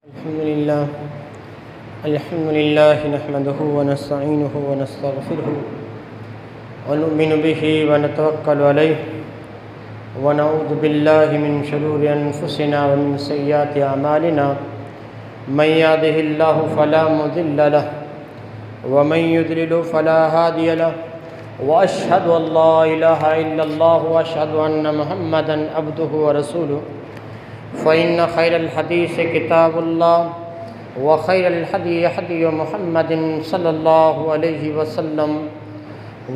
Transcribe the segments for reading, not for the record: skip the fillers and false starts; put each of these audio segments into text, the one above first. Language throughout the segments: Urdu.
الحمد لله نحمده ونستعينه ونستغفره ونؤمن به ونتوكل عليه ونعوذ بالله من شرور أنفسنا ومن سيئات أعمالنا من يهده الله فلا مضل له ومن يضلل فلا هادي له وأشهد أن لا إله إلا الله وأشهد أن محمدا عبده ورسوله فإن خير الحديث كتاب الله وخير الهدي هدي محمد صلى الله عليه وسلم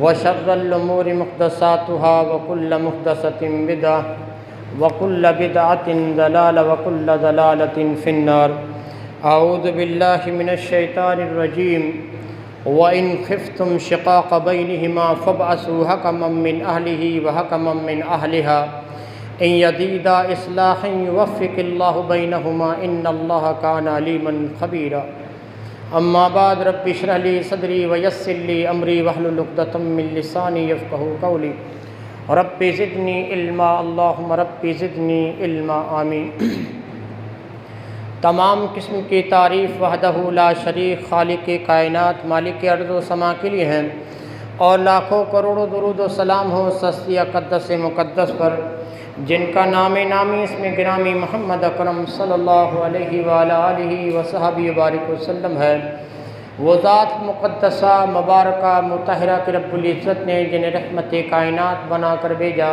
وشر الأمور محدثاتها وكل محدثة بدعة وكل بدعة ضلالة وكل ضلالة في النار. أعوذ بالله من الشيطان الرجيم. وإن خفتم شقاق بينهما فابعثوا حكما من أهله وحكما من أهلها إن يريدا إصلاحا يوفق الله بينهما إن الله كان عليما خبيرا. أما بعد رب اشرح لي صدري ويسر لي أمري واحلل عقدة من لساني يفقهوا قولي رب زدني علما اللهم رب زدني علما آمین. تمام قسم کی تعریف وحدہ لا شریک خالق کائنات مالک ارض و سما کے لیے ہیں، اور لاکھوں کروڑوں درود و سلام ہو سستی اقدس مقدس پر جن کا نام نامی اس میں گرامی محمد اکرم صلی اللہ علیہ وآلہ آلہ وصحبہ وبارک وسلم ہے. وہ ذات مقدسہ مبارکہ مطہرہ کہ رب العزت نے جنہیں رحمت کائنات بنا کر بھیجا،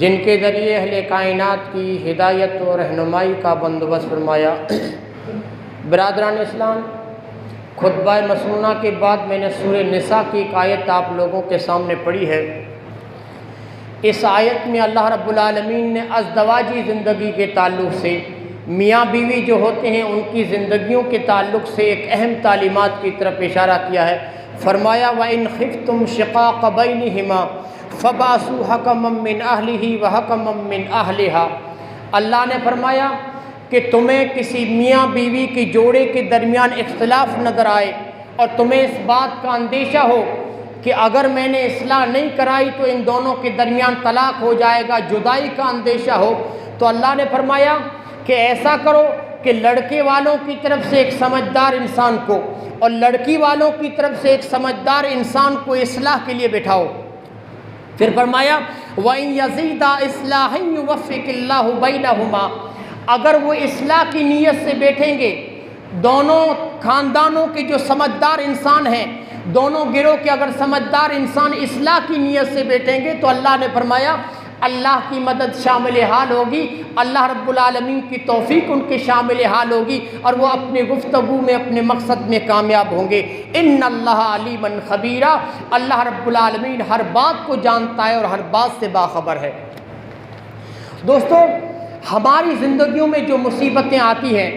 جن کے ذریعے اہل کائنات کی ہدایت و رہنمائی کا بندوبست فرمایا. برادران اسلام، خطبہ مسنونہ کے بعد میں نے سورہ نساء کی ایک آیت آپ لوگوں کے سامنے پڑھی ہے. اس آیت میں اللہ رب العالمین نے ازدواجی زندگی کے تعلق سے میاں بیوی جو ہوتے ہیں ان کی زندگیوں کے تعلق سے ایک اہم تعلیمات کی طرف اشارہ کیا ہے. فرمایا وَإِنْ خِفْتُمْ شِقَاقَ بَيْنِهِمَا فَبَعْثُوا حَكَمًا مِّنْ أَهْلِهِ وَحَكَمًا مِّنْ أَهْلِهَا. اللہ نے فرمایا کہ تمہیں کسی میاں بیوی کی جوڑے کے درمیان اختلاف نظر آئے اور تمہیں اس بات کا اندیشہ ہو کہ اگر میں نے اصلاح نہیں کرائی تو ان دونوں کے درمیان طلاق ہو جائے گا، جدائی کا اندیشہ ہو، تو اللہ نے فرمایا کہ ایسا کرو کہ لڑکے والوں کی طرف سے ایک سمجھدار انسان کو اور لڑکی والوں کی طرف سے ایک سمجھدار انسان کو اصلاح کے لیے بٹھاؤ. پھر فرمایا وَإِن يَزِيدَا إِصْلَاحًا يُوَفِّقِ اللَّهُ بَيْنَهُمَا. اگر وہ اصلاح کی نیت سے بیٹھیں گے، دونوں خاندانوں کے جو سمجھدار انسان ہیں، دونوں گروہ کے اگر سمجھدار انسان اصلاح کی نیت سے بیٹھیں گے تو اللہ نے فرمایا اللہ کی مدد شامل حال ہوگی، اللہ رب العالمین کی توفیق ان کے شامل حال ہوگی اور وہ اپنے گفتگو میں اپنے مقصد میں کامیاب ہوں گے. ان اللہ علیما خبیرا. اللہ رب العالمین ہر بات کو جانتا ہے اور ہر بات سے باخبر ہے. دوستو، ہماری زندگیوں میں جو مصیبتیں آتی ہیں،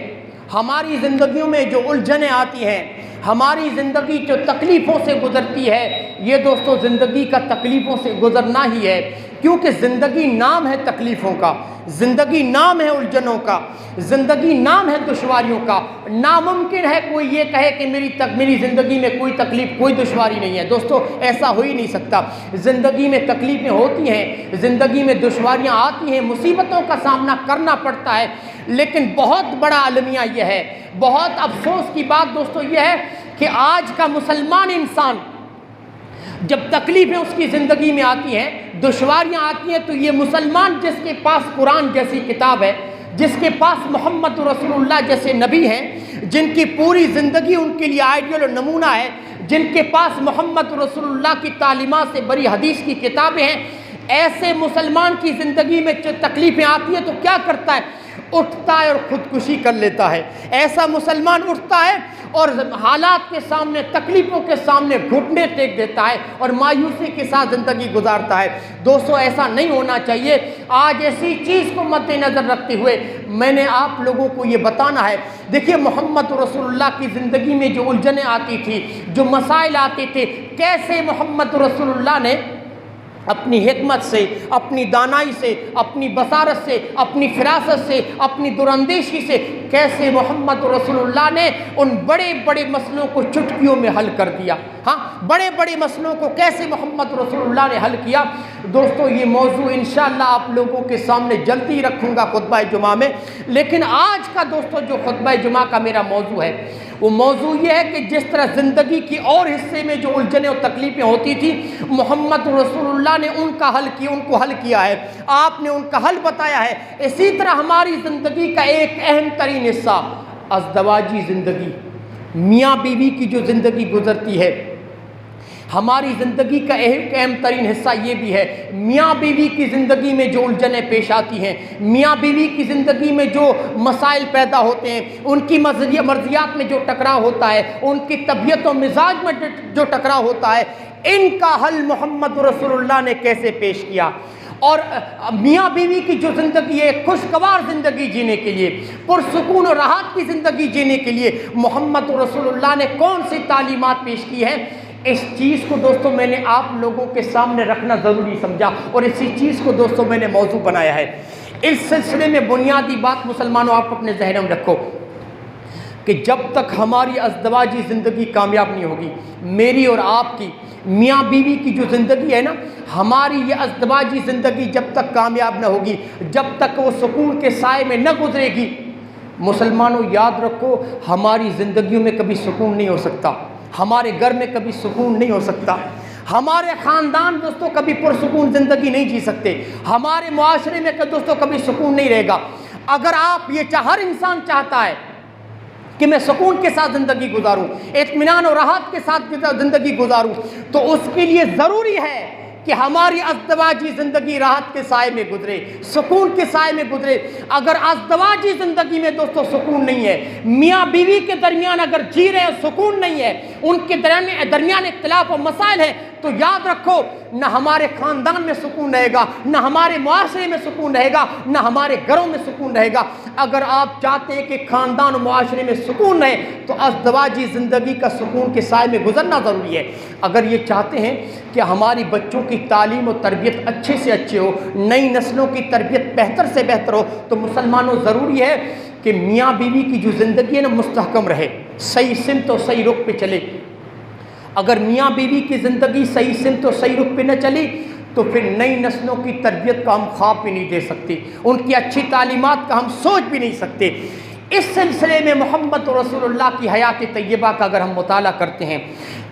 ہماری زندگیوں میں جو الجھنیں آتی ہیں، ہماری زندگی جو تکلیفوں سے گزرتی ہے، یہ دوستو زندگی کا تکلیفوں سے گزرنا ہی ہے، کیونکہ زندگی نام ہے تکلیفوں کا، زندگی نام ہے الجھنوں کا، زندگی نام ہے دشواریوں کا. ناممکن ہے کوئی یہ کہے کہ میری زندگی میں کوئی تکلیف کوئی دشواری نہیں ہے. دوستو ایسا ہو ہی نہیں سکتا. زندگی میں تکلیفیں ہوتی ہیں، زندگی میں دشواریاں آتی ہیں، مصیبتوں کا سامنا کرنا پڑتا ہے، لیکن بہت بڑا المیہ یہ ہے، بہت افسوس کی بات دوستو یہ ہے کہ آج کا مسلمان انسان جب تکلیفیں اس کی زندگی میں آتی ہیں، دشواریاں آتی ہیں، تو یہ مسلمان جس کے پاس قرآن جیسی کتاب ہے، جس کے پاس محمد رسول اللہ جیسے نبی ہیں، جن کی پوری زندگی ان کے لیے آئیڈیل اور نمونہ ہے، جن کے پاس محمد رسول اللہ کی تعلیمات سے بڑی حدیث کی کتابیں ہیں، ایسے مسلمان کی زندگی میں جو تکلیفیں آتی ہیں تو کیا کرتا ہے؟ اٹھتا ہے اور خودکشی کر لیتا ہے. ایسا مسلمان اٹھتا ہے اور حالات کے سامنے، تکلیفوں کے سامنے گھٹنے ٹیک دیتا ہے اور مایوسی کے ساتھ زندگی گزارتا ہے. دوستو ایسا نہیں ہونا چاہیے. آج ایسی چیز کو مد نظر رکھتے ہوئے میں نے آپ لوگوں کو یہ بتانا ہے. دیکھیے محمد رسول اللہ کی زندگی میں جو الجھنیں آتی تھی، جو مسائل آتے تھے، کیسے محمد رسول اللہ نے اپنی حکمت سے، اپنی دانائی سے، اپنی بصارت سے، اپنی فراست سے، اپنی دوراندیشی سے کیسے محمد رسول نے ان بڑے بڑے مسئلوں کو چٹکیوں میں حل کر دیا۔ ہاں، بڑے بڑے مسئلوں کو کیسے محمد رسول نے حل کیا۔ دوستو یہ موضوع انشاءاللہ آپ لوگوں کے سامنے جلدی رکھوں گا خطبہ جمعہ میں، لیکن آج کا دوستو جو خطبہ جمعہ کا میرا موضوع ہے وہ موضوع یہ ہے کہ جس طرح زندگی کی اور حصے میں جو الجھنیں اور تکلیفیں ہوتی تھی، محمد رسول اللہ نے ان کو حل کیا ہے، آپ نے ان کا حل بتایا ہے۔ اسی طرح ہماری زندگی کا ایک اہم ترین حصہ ازدواجی زندگی، میاں بیوی کی جو زندگی گزرتی ہے، ہماری زندگی کا ایک اہم ترین حصہ یہ بھی ہے میاں بیوی کی زندگی میں جو الجھنیں پیش آتی ہیں، میاں بیوی کی زندگی میں جو مسائل پیدا ہوتے ہیں، ان کی مرضیات میں جو ٹکراؤ ہوتا ہے، ان کی طبیعت و مزاج میں جو ٹکراؤ ہوتا ہے، ان کا حل محمد رسول اللہ نے کیسے پیش کیا، اور میاں بیوی کی جو زندگی ہے خوشگوار زندگی جینے کے لیے، پرسکون و راحت کی زندگی جینے کے لیے محمد رسول اللہ نے کون سی تعلیمات پیش کی ہیں، اس چیز کو دوستو میں نے آپ لوگوں کے سامنے رکھنا ضروری سمجھا، اور اسی چیز کو دوستو میں نے موضوع بنایا ہے۔ اس سلسلے میں بنیادی بات مسلمانوں آپ اپنے ذہن میں رکھو کہ جب تک ہماری ازدواجی زندگی کامیاب نہیں ہوگی، میری اور آپ کی میاں بیوی کی جو زندگی ہے نا، ہماری یہ ازدواجی زندگی جب تک کامیاب نہ ہوگی، جب تک وہ سکون کے سائے میں نہ گزرے گی، مسلمانوں یاد رکھو ہماری زندگیوں میں کبھی سکون نہیں ہو سکتا، ہمارے گھر میں کبھی سکون نہیں ہو سکتا، ہمارے خاندان دوستوں کبھی پرسکون زندگی نہیں جی سکتے، ہمارے معاشرے میں دوستوں کبھی سکون نہیں رہے گا۔ اگر آپ یہ ہر انسان چاہتا ہے کہ میں سکون کے ساتھ زندگی گزاروں، اطمینان اور راحت کے ساتھ زندگی گزاروں، تو اس کے لیے ضروری ہے کہ ہماری ازدواجی زندگی راحت کے سائے میں گزرے، سکون کے سائے میں گزرے۔ اگر ازدواجی زندگی میں دوستو سکون نہیں ہے، میاں بیوی کے درمیان اگر جی رہے ہیں سکون نہیں ہے، ان کے درمیان اختلاف و مسائل ہیں، تو یاد رکھو نہ ہمارے خاندان میں سکون رہے گا، نہ ہمارے معاشرے میں سکون رہے گا، نہ ہمارے گھروں میں سکون رہے گا۔ اگر آپ چاہتے ہیں کہ خاندان و معاشرے میں سکون رہے تو ازدواجی زندگی کا سکون کے سائے میں گزرنا ضروری ہے۔ اگر یہ چاہتے ہیں کہ ہماری بچوں کی تعلیم و تربیت اچھے سے اچھے ہو، نئی نسلوں کی تربیت بہتر سے بہتر ہو، تو مسلمانوں ضروری ہے کہ میاں بیوی کی جو زندگی ہے نا مستحکم رہے، صحیح سمت و صحیح رخ پہ چلے۔ اگر میاں بیوی کی زندگی صحیح سمت و صحیح رخ پہ نہ چلی تو پھر نئی نسلوں کی تربیت کا ہم خواب بھی نہیں دے سکتے، ان کی اچھی تعلیمات کا ہم سوچ بھی نہیں سکتے۔ اس سلسلے میں محمد رسول اللہ کی حیات طیبہ کا اگر ہم مطالعہ کرتے ہیں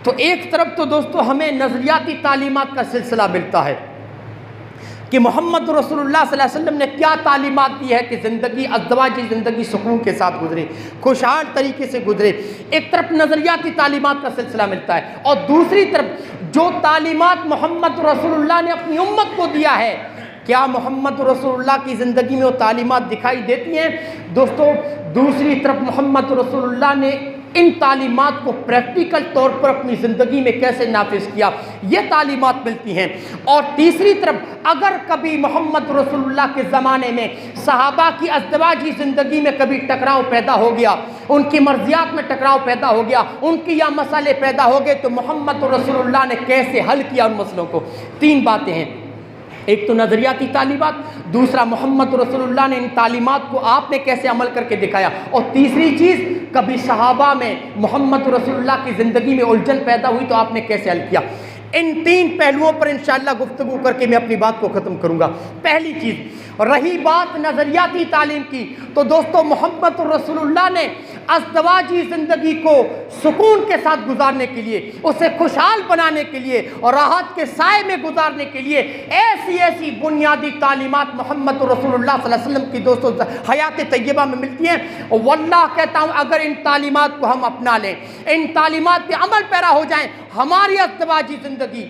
تو ایک طرف تو دوستو ہمیں نظریاتی تعلیمات کا سلسلہ ملتا ہے کہ محمد رسول اللہ صلی اللہ علیہ وسلم نے کیا تعلیمات دی ہے کہ زندگی ازدواجی زندگی سکون کے ساتھ گزرے، خوشحال طریقے سے گزرے۔ ایک طرف نظریاتی تعلیمات کا سلسلہ ملتا ہے، اور دوسری طرف جو تعلیمات محمد رسول اللہ نے اپنی امت کو دیا ہے، کیا محمد رسول اللہ کی زندگی میں وہ تعلیمات دکھائی دیتی ہیں؟ دوستو دوسری طرف محمد رسول اللہ نے ان تعلیمات کو پریکٹیکل طور پر اپنی زندگی میں کیسے نافذ کیا، یہ تعلیمات ملتی ہیں۔ اور تیسری طرف اگر کبھی محمد رسول اللہ کے زمانے میں صحابہ کی ازدواجی زندگی میں کبھی ٹکراؤ پیدا ہو گیا، ان کی مرضیات میں ٹکراؤ پیدا ہو گیا، ان کی یا مسئلے پیدا ہو گئے، تو محمد رسول اللہ نے کیسے حل کیا ان مسئلوں کو۔ تین باتیں ہیں، ایک تو نظریاتی تعلیمات، دوسرا محمد رسول اللہ نے ان تعلیمات کو آپ نے کیسے عمل کر کے دکھایا، اور تیسری چیز کبھی صحابہ میں محمد رسول اللہ کی زندگی میں الجھن پیدا ہوئی تو آپ نے کیسے حل کیا۔ ان تین پہلوؤں پر انشاءاللہ گفتگو کر کے میں اپنی بات کو ختم کروں گا۔ پہلی چیز، رہی بات نظریاتی تعلیم کی، تو دوستو محمد رسول اللہ نے ازدواجی زندگی کو سکون کے ساتھ گزارنے کے لیے، اسے خوشحال بنانے کے لیے اور راحت کے سائے میں گزارنے کے لیے ایسی بنیادی تعلیمات محمد رسول اللہ صلی اللہ علیہ وسلم کی دوستو حیات طیبہ میں ملتی ہیں۔ اور واللہ کہتا ہوں اگر ان تعلیمات کو ہم اپنا لیں، ان تعلیمات پہ عمل پیرا ہو جائیں، ہماری ازدواجی زندگی،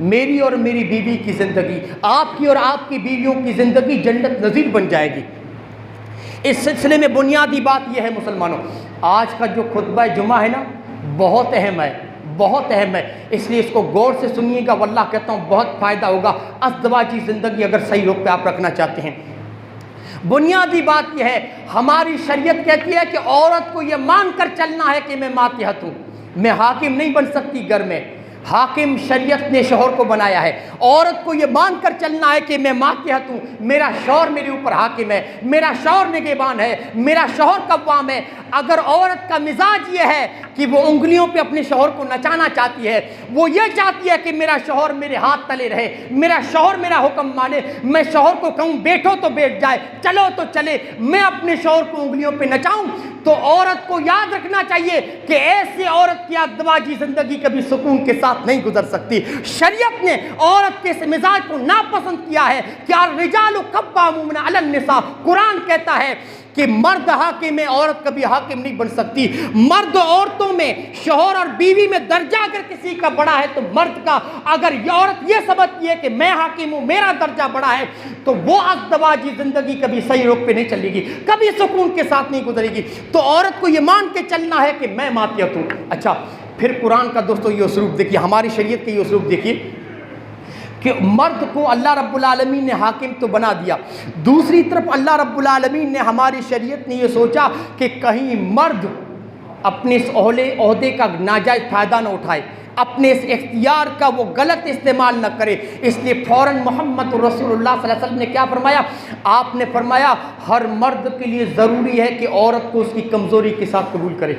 میری اور میری بیوی کی زندگی، آپ کی اور آپ کی بیویوں کی زندگی جنت نظیر بن جائے گی۔ اس سلسلے میں بنیادی بات یہ ہے مسلمانوں، آج کا جو خطبہ جمعہ ہے نا بہت اہم ہے، بہت اہم ہے، اس لیے اس کو غور سے سنیے گا، واللہ کہتا ہوں بہت فائدہ ہوگا۔ ازدواجی زندگی اگر صحیح رخ پہ آپ رکھنا چاہتے ہیں، بنیادی بات یہ ہے، ہماری شریعت کہتی ہے کہ عورت کو یہ مان کر چلنا ہے کہ میں ماتحت ہوں، میں حاکم نہیں بن سکتی گھر میں، حاکم شریعت نے شوہر کو بنایا ہے. عورت کو یہ مان کر چلنا ہے کہ میں ماتحت ہوں, میرا شوہر میرے اوپر حاکم ہے, میرا شوہر نگہبان ہے, میرا شوہر قوام ہے. اگر عورت کا مزاج یہ ہے کہ وہ انگلیوں پہ اپنے شوہر کو نچانا چاہتی ہے, وہ یہ چاہتی ہے کہ میرا شوہر میرے ہاتھ تلے رہے, میرا شوہر میرا حکم مانے, میں شوہر کو کہوں بیٹھو تو بیٹھ جائے, چلو تو چلے, میں اپنے شوہر کو انگلیوں پہ نچاؤں, تو عورت کو یاد رکھنا چاہیے کہ ایسی عورت کی ازدواجی زندگی کبھی سکون کے ساتھ نہیں گزر سکتی. شریعت نے عورت کے اس مزاج کو ناپسند کیا ہے کہ الرجال قوامون علی النساء. قرآن کہتا ہے کہ مرد حاکم ہے, عورت کبھی حاکم نہیں بن سکتی. مرد عورتوں میں, شوہر اور بیوی میں درجہ اگر کسی کا بڑا ہے تو مرد کا. اگر یہ عورت یہ سمجھتی ہے کہ میں حاکم ہوں, میرا درجہ بڑا ہے, تو وہ ازدواجی زندگی کبھی صحیح رخ پہ نہیں چلے گی, کبھی سکون کے ساتھ نہیں گزرے گی. تو عورت کو یہ مان کے چلنا ہے کہ میں ماتحت ہوں. اچھا, پھر قرآن کا دوستو یہ اسلوب دیکھیے, ہماری شریعت کا یہ اسلوب دیکھیے کہ مرد کو اللہ رب العالمین نے حاکم تو بنا دیا, دوسری طرف اللہ رب العالمین نے ہماری شریعت نے یہ سوچا کہ کہیں مرد اپنے اس عہدے کا ناجائز فائدہ نہ اٹھائے, اپنے اس اختیار کا وہ غلط استعمال نہ کرے. اس لیے فوراً محمد رسول اللہ صلی اللہ علیہ وسلم نے کیا فرمایا؟ آپ نے فرمایا ہر مرد کے لیے ضروری ہے کہ عورت کو اس کی کمزوری کے ساتھ قبول کرے,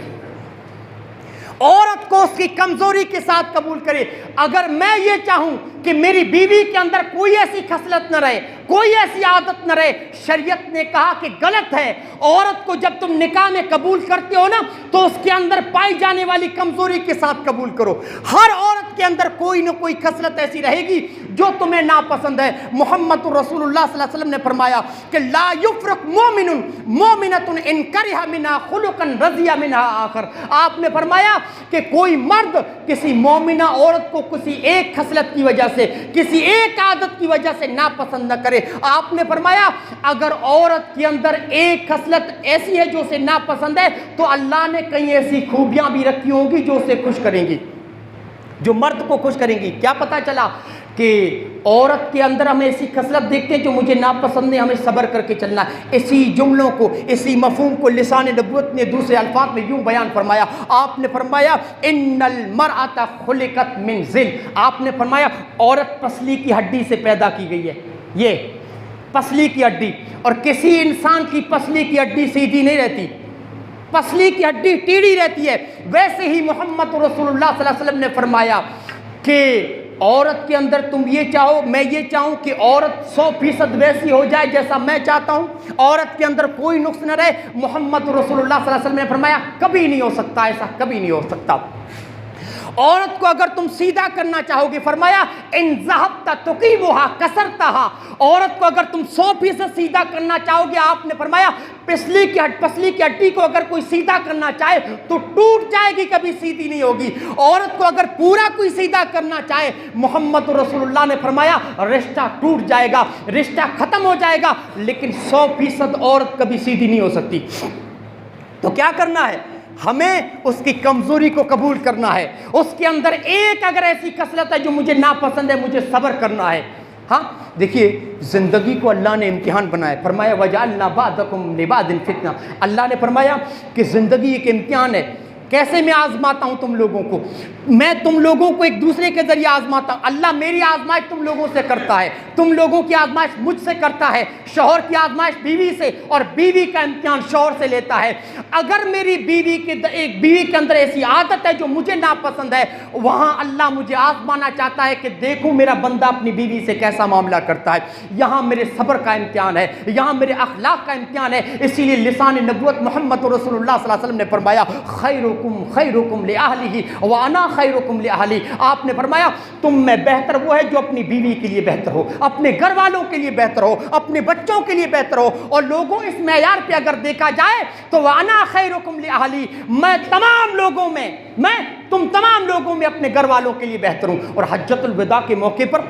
عورت کو اس کی کمزوری کے ساتھ قبول کرے. اگر میں یہ چاہوں کہ میری بیوی کے اندر کوئی ایسی خصلت نہ رہے, کوئی ایسی عادت نہ رہے, شریعت نے کہا کہ غلط ہے. عورت کو جب تم نکاح میں قبول کرتے ہو نا, تو اس کے اندر پائی جانے والی کمزوری کے ساتھ قبول کرو. ہر عورت کے اندر کوئی نہ کوئی خصلت ایسی رہے گی جو تمہیں ناپسند ہے. محمد رسول اللہ صلی اللہ علیہ وسلم نے فرمایا کہ لا یفرق مومن مومنۃ ان کرہ منہا خلقا رضی منہا آخر. آپ نے فرمایا کہ کوئی مرد کسی مومنہ عورت کو کسی ایک خصلت کی وجہ سے, کسی ایک عادت کی وجہ سے ناپسند نہ کرے. آپ نے فرمایا اگر عورت کے اندر ایک خصلت ایسی ہے جو اسے ناپسند ہے, تو اللہ نے کئی ایسی خوبیاں بھی رکھی ہوں گی جو اسے خوش کریں گی, جو مرد کو خوش کریں گی. کیا پتہ چلا کہ عورت کے اندر ہم ایسی خصلت دیکھتے ہیں جو مجھے ناپسند ہے, ہمیں صبر کر کے چلنا. اسی جملوں کو, اسی مفہوم کو لسان نبوت نے دوسرے الفاظ میں یوں بیان فرمایا. آپ نے فرمایا ان المرأۃ خلقت من ذل. آپ نے فرمایا عورت پسلی کی ہڈی سے پیدا کی گئی ہے, یہ پسلی کی ہڈی, اور کسی انسان کی پسلی کی ہڈی سیدھی نہیں رہتی, پسلی کی ہڈی ٹیڑھی رہتی ہے. ویسے ہی محمد رسول اللہ صلی اللہ علیہ وسلم نے فرمایا کہ عورت کے اندر تم یہ چاہو, میں یہ چاہوں کہ عورت 100% ویسی ہو جائے جیسا میں چاہتا ہوں, عورت کے اندر کوئی نقص نہ رہے. محمد رسول اللہ صلی اللہ علیہ وسلم نے فرمایا کبھی نہیں ہو سکتا, ایسا کبھی نہیں ہو سکتا. عورت کو اگر تم سیدھا کرنا چاہو گے, فرمایا ان ذہبت تقیمھا کسرتھا. عورت کو اگر تم 100% سیدھا کرنا چاہو گے, آپ نے فرمایا پسلی کی ہڈی کو اگر کوئی سیدھا کرنا چاہے تو ٹوٹ جائے گی, کبھی سیدھی نہیں ہوگی. عورت کو اگر پورا کوئی سیدھا کرنا چاہے, محمد رسول اللہ نے فرمایا رشتہ ٹوٹ جائے گا, رشتہ ختم ہو جائے گا. لیکن 100% عورت کبھی سیدھی نہیں ہو سکتی. تو کیا کرنا ہے؟ ہمیں اس کی کمزوری کو قبول کرنا ہے. اس کے اندر ایک اگر ایسی خصلت ہے جو مجھے ناپسند ہے, مجھے صبر کرنا ہے. ہاں دیکھیے, زندگی کو اللہ نے امتحان بنایا. فرمایا وَجَعَلْنَا بَعْضَكُمْ لِبَعْضٍ فِتْنَةً. اللہ نے فرمایا کہ زندگی ایک امتحان ہے. کیسے میں آزماتا ہوں تم لوگوں کو؟ میں تم لوگوں کو ایک دوسرے کے ذریعے آزماتا ہوں. اللہ میری آزمائش تم لوگوں سے کرتا ہے, تم لوگوں کی آزمائش مجھ سے کرتا ہے. شوہر کی آزمائش بیوی سے, اور بیوی کا امتحان شوہر سے لیتا ہے. اگر میری بیوی کے اندر ایسی عادت ہے جو مجھے ناپسند ہے, وہاں اللہ مجھے آزمانا چاہتا ہے کہ دیکھوں میرا بندہ اپنی بیوی سے کیسا معاملہ کرتا ہے. یہاں میرے صبر کا امتحان ہے, یہاں میرے اخلاق کا امتحان ہے. اسی لیے لسان نبوت محمد رسول اللہ صلی اللہ علیہ وسلم نے فرمایا خیرکم لأہلہ وانا خیرکم لأہلی. آپ نے فرمایا تم میں بہتر وہ ہے جو اپنی بیوی کے لیے بہتر ہو, اپنے گھر والوں کے لیے بہتر ہو, اپنے بچوں کے لیے بہتر ہو. اور لوگوں اس معیار پہ اگر دیکھا جائے تو وانا خیرکم لأہلی, میں تم تمام لوگوں میں اپنے گھر والوں کے لیے بہتر ہوں. اور حجۃ الوداع کے موقع پر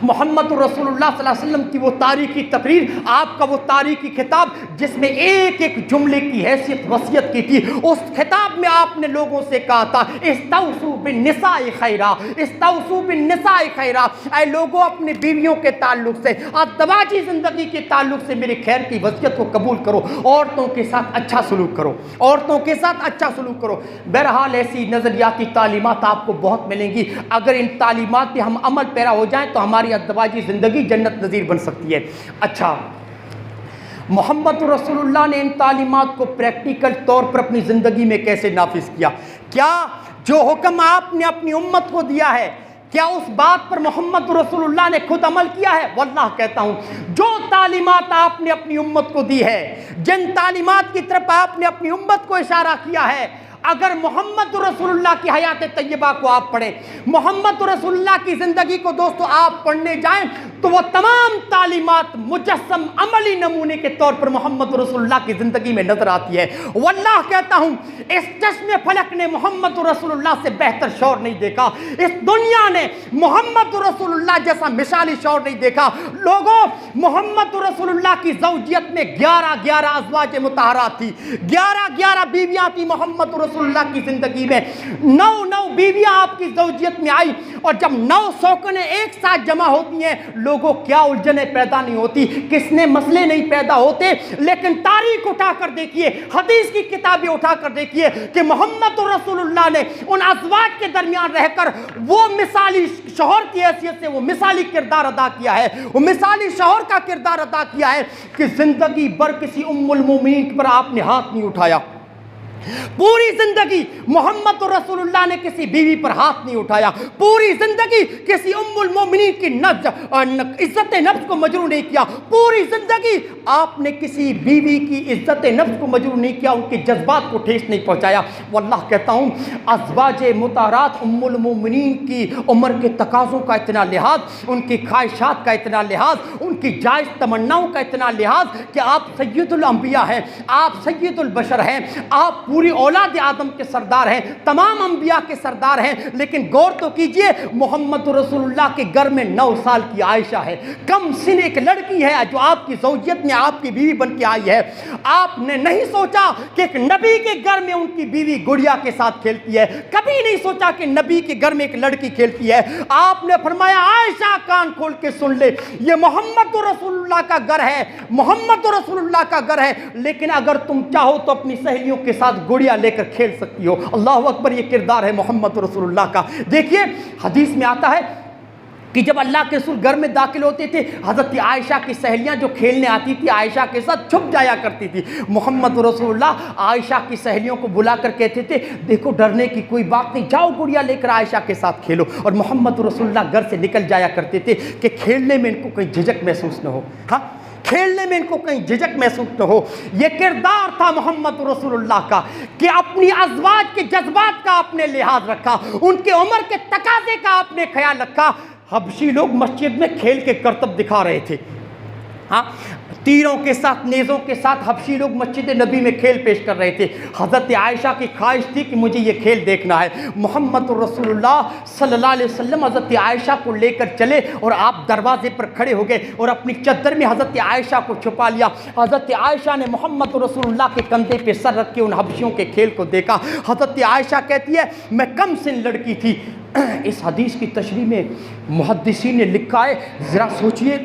محمد رسولullah صلی اللہ علیہ وسلم کی وہ تاریخی تقریر، آپ کا وہ تاریخی خطاب جس میں ایک ایک جملے کی حیثیت وصیت کی تھی، اس خطاب میں آپ نے لوگوں سے کہا تھا استوصوا بالنساء خیرا، استوصوا بالنساء خیرا، اے لوگوں اپنی بیویوں کے تعلق سے، ازدواجی زندگی کے تعلق سے میرے خیر کی وصیت کو قبول کرو، عورتوں کے ساتھ اچھا سلوک کرو، عورتوں کے ساتھ اچھا سلوک کرو۔ بہرحال ایسی نظریاتی تعلیمات آپ کو بہت ملیں گی، اگر ان تعلیمات پہ ہم عمل پیرا ہو جائیں تو ہماری ازدواجی زندگی جنت نظیر بن سکتی ہے۔ اچھا، محمد رسول اللہ نے ان تعلیمات کو پریکٹیکل طور پر اپنی زندگی میں کیسے نافذ کیا؟ کیا جو حکم آپ نے اپنی امت کو دیا ہے، کیا اس بات پر محمد رسول اللہ نے خود عمل کیا ہے؟ واللہ کہتا ہوں جو تعلیمات آپ نے اپنی امت کو دی ہے، جن تعلیمات کی طرف آپ نے اپنی امت کو اشارہ کیا ہے، اگر محمد رسول اللہ کی حیات طیبہ کو آپ پڑھیں، محمد رسول اللہ کی زندگی کو دوستو آپ پڑھنے جائیں تو وہ تمام تعلیمات مجسم عملی نمونے کے طور پر محمد رسول اللہ کی زندگی میں نظر آتی ہے۔ واللہ کہتا ہوں اس چشم فلک نے محمد رسول اللہ سے بہتر شور نہیں دیکھا، اس دنیا نے محمد رسول اللہ جیسا مثالی شور نہیں دیکھا۔ لوگوں، محمد رسول اللہ کی زوجیت میں 11 ازواج مطہرات تھی، 11 بیویاں تھی محمد رسول اللہ کی زندگی میں، 9 بیویاں آپ کی زوجیت میں آئی، اور جب 9 سوکنیں ایک ساتھ جمع ہوتی ہیں لوگوں کیا الجھنیں پیدا نہیں ہوتی، کس نے مسئلے نہیں پیدا ہوتے۔ لیکن تاریخ اٹھا کر دیکھیے، حدیث کی کتابیں اٹھا کر دیکھیے کہ محمد رسول اللہ نے ان ازواج کے درمیان رہ کر وہ مثالی شوہر کی حیثیت سے وہ مثالی کردار ادا کیا ہے، وہ مثالی شوہر کا کردار ادا کیا ہے کہ زندگی بھر کسی ام المومنین پر آپ نے ہاتھ نہیں اٹھایا۔ پوری زندگی محمد رسول اللہ نے کسی بیوی پر ہاتھ نہیں اٹھایا، پوری زندگی کسی ام المومنین کی عزت نفس کو مجروح نہیں کیا، پوری زندگی آپ نے کسی بیوی کی عزت نفس کو مجروح نہیں کیا، ان کے جذبات کو ٹھیس نہیں پہنچایا۔ واللہ کہتا ہوں ازواج مطہرات ام المومنین کی عمر کے تقاضوں کا اتنا لحاظ، ان کی خواہشات کا اتنا لحاظ، ان کی جائز تمناؤں کا اتنا لحاظ کہ آپ سید الانبیاء ہیں، آپ سید البشر ہیں، آپ پوری اولاد آدم کے سردار ہیں، تمام انبیاء کے سردار ہیں، لیکن غور تو کیجئے محمد رسول اللہ کے گھر میں 9 سال کی عائشہ ہے، کم سن ایک لڑکی ہے جو آپ کی زوجیت میں آپ کی بیوی بن کے آئی ہے۔ آپ نے نہیں سوچا کہ ایک نبی کے گھر میں ان کی بیوی گڑیا کے ساتھ کھیلتی ہے، کبھی نہیں سوچا کہ نبی کے گھر میں ایک لڑکی کھیلتی ہے۔ آپ نے فرمایا عائشہ کان کھول کے سن لے، یہ محمد رسول اللہ کا گھر ہے، محمد رسول اللہ کا گھر ہے، لیکن اگر تم چاہو تو اپنی سہیلیوں کے ساتھ گڑیا لے کر کھیل سکتی ہو۔ اللہ اکبر، یہ کردار ہے محمد رسول اللہ کا۔ دیکھیے حدیث میں آتا ہے کہ جب اللہ کے رسول گھر میں داخل ہوتے تھے، حضرت عائشہ کی سہیلیاں جو کھیلنے آتی تھی عائشہ کے ساتھ چھپ جایا کرتی تھی۔ محمد رسول اللہ عائشہ کی سہیلیوں کو بلا کر کہتے تھے دیکھو ڈرنے کی کوئی بات نہیں، جاؤ گڑیا لے کر عائشہ کے ساتھ کھیلو، اور محمد رسول اللہ گھر سے نکل جایا کرتے تھے کہ کھیلنے میں ان کو کہیں جھجک محسوس نہ ہو، ہاں کھیلنے میں ان کو کہیں جھجک محسوس نہ ہو۔ یہ کردار تھا محمد رسول اللہ کا کہ اپنی ازواج کے جذبات کا آپ نے لحاظ رکھا، ان کے عمر کے تقاضے کا آپ نے خیال رکھا۔ حبشی لوگ مسجد میں کھیل کے کرتب دکھا رہے تھے، ہاں تیروں کے ساتھ نیزوں کے ساتھ حبشی لوگ مسجد نبی میں کھیل پیش کر رہے تھے۔ حضرت عائشہ کی خواہش تھی کہ مجھے یہ کھیل دیکھنا ہے۔ محمد رسول اللہ صلی اللہ علیہ وسلم حضرت عائشہ کو لے کر چلے اور آپ دروازے پر کھڑے ہو گئے اور اپنی چادر میں حضرت عائشہ کو چھپا لیا۔ حضرت عائشہ نے محمد رسول اللہ کے کندھے پہ سر رکھ کے ان حبشیوں کے کھیل کو دیکھا۔ حضرت عائشہ کہتی ہے میں کم سن لڑکی تھی۔ اس حدیث کی تشریح میں محدثین نے لکھا ہے، ذرا سوچئے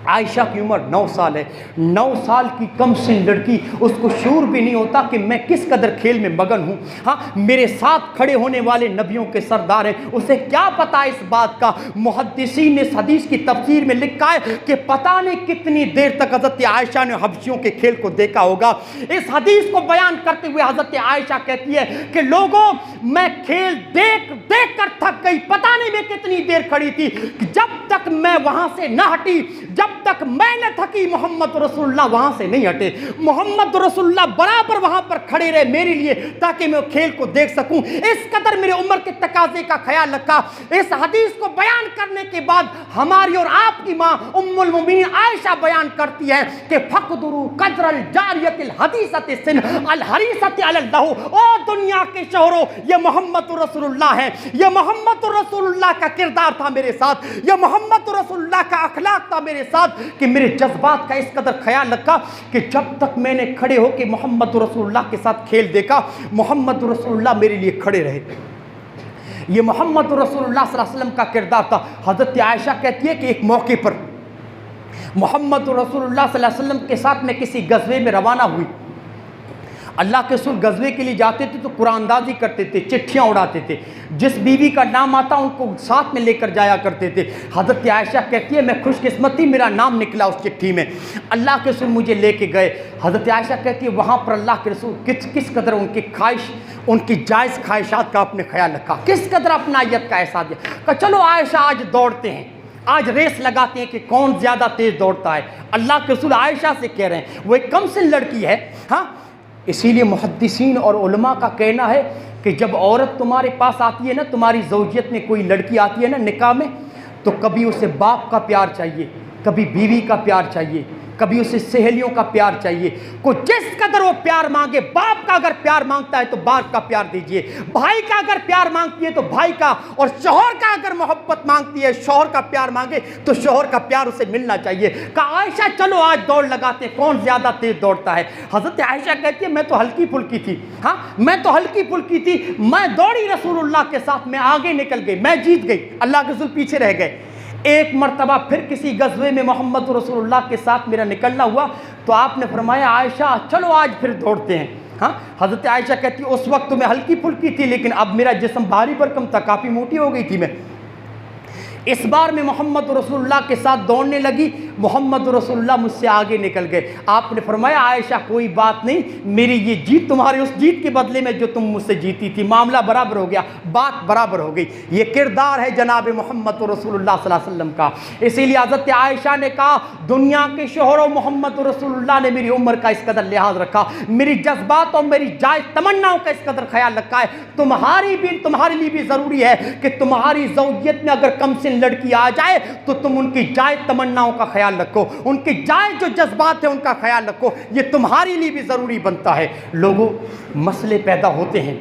عائشہ کی عمر 9 سال ہے، 9 سال کی کم سن لڑکی، اس کو شعور بھی نہیں ہوتا کہ میں کس قدر کھیل میں مگن ہوں، ہاں میرے ساتھ کھڑے ہونے والے نبیوں کے سردار ہیں، اسے کیا پتا اس بات کا۔ محدثین نے اس حدیث کی تفسیر میں لکھا ہے کہ پتہ نہیں کتنی دیر تک حضرت عائشہ نے حبشیوں کے کھیل کو دیکھا ہوگا۔ اس حدیث کو بیان کرتے ہوئے حضرت عائشہ کہتی ہے کہ لوگوں میں کھیل دیکھ کر تھک گئی، پتہ نہیں میں کتنی دیر کھڑی تھی، جب تک میں وہاں سے نہ ہٹی، جب جب تک میں نہ تھکی محمد رسول اللہ وہاں سے نہیں ہٹے. محمد رسول اللہ برابر وہاں پر کھڑے رہے میرے لیے تاکہ میں کھیل کو دیکھ سکوں. اس قدر میرے عمر کے تقاضے کا خیال رکھا. اس حدیث کو بیان کرنے کے بعد ہماری اور آپ کی ماں ام المؤمنین عائشہ بیان کرتی ہے کہ فقدروا قدر الجاریۃ الحدیثۃ السن الحریصۃ علی اللہ. او دنیا کے شوہروں، یہ محمد رسول اللہ ہے. یہ محمد رسول اللہ کا کردار تھا میرے ساتھ، یہ محمد رسول اللہ کا اخلاق تھا میرے ساتھ کہ میرے جذبات کا اس قدر خیال رکھا کہ جب تک میں نے کھڑے ہو کے محمد رسول اللہ کے ساتھ کھیل دیکھا، محمد رسول اللہ میرے لیے کھڑے رہے. یہ محمد رسول اللہ صلی اللہ علیہ وسلم کا کردار تھا. حضرت عائشہ کہتی ہے کہ ایک موقع پر محمد رسول اللہ صلی اللہ علیہ وسلم کے ساتھ میں کسی غزوے میں روانہ ہوئی. اللہ کے رسول غزوے کے لیے جاتے تھے تو قرآن اندازی کرتے تھے، چٹھیاں اڑاتے تھے. جس بیوی کا نام آتا ان کو ساتھ میں لے کر جایا کرتے تھے. حضرت عائشہ کہتی ہے میں خوش قسمت تھی، میرا نام نکلا اس چٹھی میں. اللہ کے رسول مجھے لے کے گئے. حضرت عائشہ کہتی ہے وہاں پر اللہ کے رسول کس قدر ان کی خواہش، ان کی جائز خواہشات کا اپنے خیال رکھا، کس قدر اپنائیت کا احساس دیا کہ چلو عائشہ آج دوڑتے ہیں، آج ریس لگاتے ہیں کہ کون زیادہ تیز دوڑتا ہے. اللہ کے رسول عائشہ سے کہہ رہے ہیں وہ ایک کم سن لڑکی ہے. ہاں، اسی لیے محدثین اور علماء کا کہنا ہے کہ جب عورت تمہارے پاس آتی ہے نا، تمہاری زوجیت میں کوئی لڑکی آتی ہے نا نکاح میں، تو کبھی اسے باپ کا پیار چاہیے، کبھی بیوی کا پیار چاہیے، کبھی اسے سہیلیوں کا پیار چاہیے. کو جس قدر وہ پیار مانگے، باپ کا اگر پیار مانگتا ہے تو باپ کا پیار دیجئے، بھائی کا اگر پیار مانگتی ہے تو بھائی کا، اور شوہر کا اگر محبت مانگتی ہے، شوہر کا پیار مانگے تو شوہر کا پیار اسے ملنا چاہیے. کہا عائشہ چلو آج دوڑ لگاتے ہیں، کون زیادہ تیز دوڑتا ہے. حضرت عائشہ کہتی ہے میں تو ہلکی پھلکی تھی. ہاں، میں تو ہلکی پھلکی تھی، میں دوڑی رسول اللہ کے ساتھ، میں آگے نکل گئی، میں جیت گئی، اللہ کے رسول پیچھے رہ گئے. ایک مرتبہ پھر کسی غزوے میں محمد رسول اللہ کے ساتھ میرا نکلنا ہوا تو آپ نے فرمایا عائشہ چلو آج پھر دوڑتے ہیں. ہاں، حضرت عائشہ کہتی اس وقت تو میں ہلکی پھلکی تھی لیکن اب میرا جسم بھاری بھرکم تھا، کافی موٹی ہو گئی تھی میں. اس بار میں محمد رسول اللہ کے ساتھ دوڑنے لگی، محمد رسول اللہ مجھ سے آگے نکل گئے. آپ نے فرمایا عائشہ کوئی بات نہیں، میری یہ جیت تمہاری اس جیت کے بدلے میں جو تم مجھ سے جیتی تھی، معاملہ برابر ہو گیا، بات برابر ہو گئی. یہ کردار ہے جناب محمد رسول اللہ صلی اللہ علیہ وسلم کا. اسی لیے حضرت عائشہ نے کہا دنیا کے شوہروں، محمد رسول اللہ نے میری عمر کا اس قدر لحاظ رکھا، میری جذبات اور میری جائز تمناؤں کا اس قدر خیال رکھا ہے. تمہارے لیے بھی ضروری ہے کہ تمہاری زوجیت میں اگر کم سے لڑکی آ جائے تو تم ان کی جائز تمناؤں کا خیال رکھو، ان کی جائز جو جذبات ہیں ان کا خیال رکھو. یہ تمہارے لیے بھی ضروری بنتا ہے. لوگوں، مسئلے پیدا ہوتے ہیں،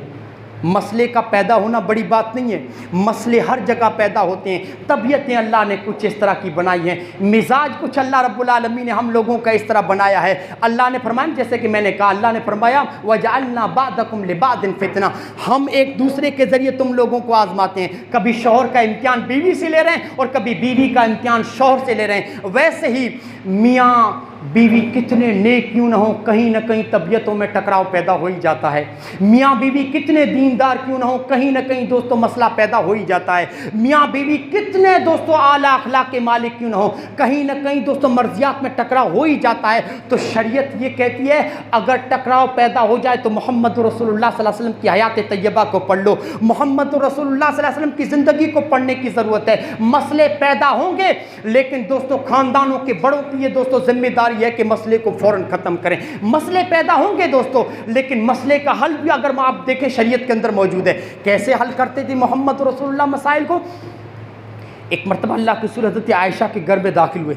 مسئلے کا پیدا ہونا بڑی بات نہیں ہے، مسئلے ہر جگہ پیدا ہوتے ہیں. طبیعتیں اللہ نے کچھ اس طرح کی بنائی ہیں، مزاج کچھ اللہ رب العالمین نے ہم لوگوں کا اس طرح بنایا ہے. اللہ نے فرمایا، جیسے کہ میں نے کہا، اللہ نے فرمایا وَجَعَلْنَا بَعْضَكُمْ لِبَعْضٍ فِتْنَةً، ہم ایک دوسرے کے ذریعے تم لوگوں کو آزماتے ہیں. کبھی شوہر کا امتحان بیوی سے لے رہے ہیں اور کبھی بیوی کا امتحان شوہر سے لے رہے ہیں. ویسے ہی میاں بیوی کتنے نیک کیوں نہ ہوں، کہیں نہ کہیں طبیعتوں میں ٹکراؤ پیدا ہو ہی جاتا ہے. میاں بیوی کتنے دیندار کیوں نہ ہوں، کہیں نہ کہیں دوستوں مسئلہ پیدا ہو ہی جاتا ہے. میاں بیوی کتنے دوستوں اعلیٰ اخلاق کے مالک کیوں نہ ہوں، کہیں نہ کہیں دوستوں مرضیات میں ٹکراؤ ہو ہی جاتا ہے. تو شریعت یہ کہتی ہے اگر ٹکراؤ پیدا ہو جائے تو محمد رسول اللہ صلی اللہ علیہ وسلم کی حیات طیبہ کو پڑھ لو، محمد رسول اللہ صلی اللہ علیہ وسلم کی زندگی کو پڑھنے کی ضرورت ہے. مسئلے پیدا ہوں گے لیکن دوستوں خاندانوں کے بڑوں کی یہ دوستوں ذمہ داری ہے کہ مسئلے کو فوراً ختم کریں. مسئلے پیدا ہوں گے دوستوں لیکن مسئلے کا حل بھی اگر آپ دیکھیں شریعت کے اندر موجود ہے. کیسے حل کرتے تھے محمد رسول اللہ مسائل کو؟ ایک مرتبہ اللہ کے رسول حضرت عائشہ کے گھر میں داخل ہوئے.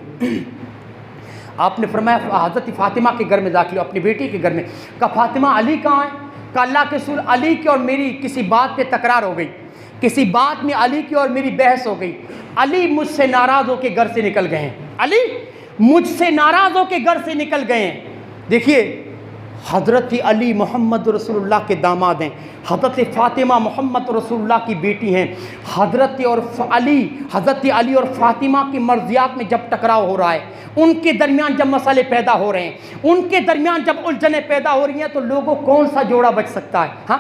آپ نے فرمایا حضرت فاطمہ کے گھر میں داخل ہوئے، اپنی بیٹی کے گھر میں. کہا فاطمہ علی کہاں ہے؟ کہا اللہ کے رسول علی کی اور میری کسی بات پہ تکرار ہو گئی، کسی بات میں علی کی اور میری بحث ہو گئی. علی مجھ سے ناراض ہو کے گھر سے نکل گئے ہیں، علی مجھ سے ناراض ہو کے گھر سے نکل گئے ہیں. دیکھیے حضرت علی محمد رسول اللہ کے داماد ہیں، حضرت فاطمہ محمد رسول اللہ کی بیٹی ہیں. حضرت علی اور فاطمہ کی مرضیات میں جب ٹکراؤ ہو رہا ہے، ان کے درمیان جب مسئلے پیدا ہو رہے ہیں، ان کے درمیان جب الجھنیں پیدا ہو رہی ہیں، تو لوگوں کون سا جوڑا بچ سکتا ہے؟ ہاں،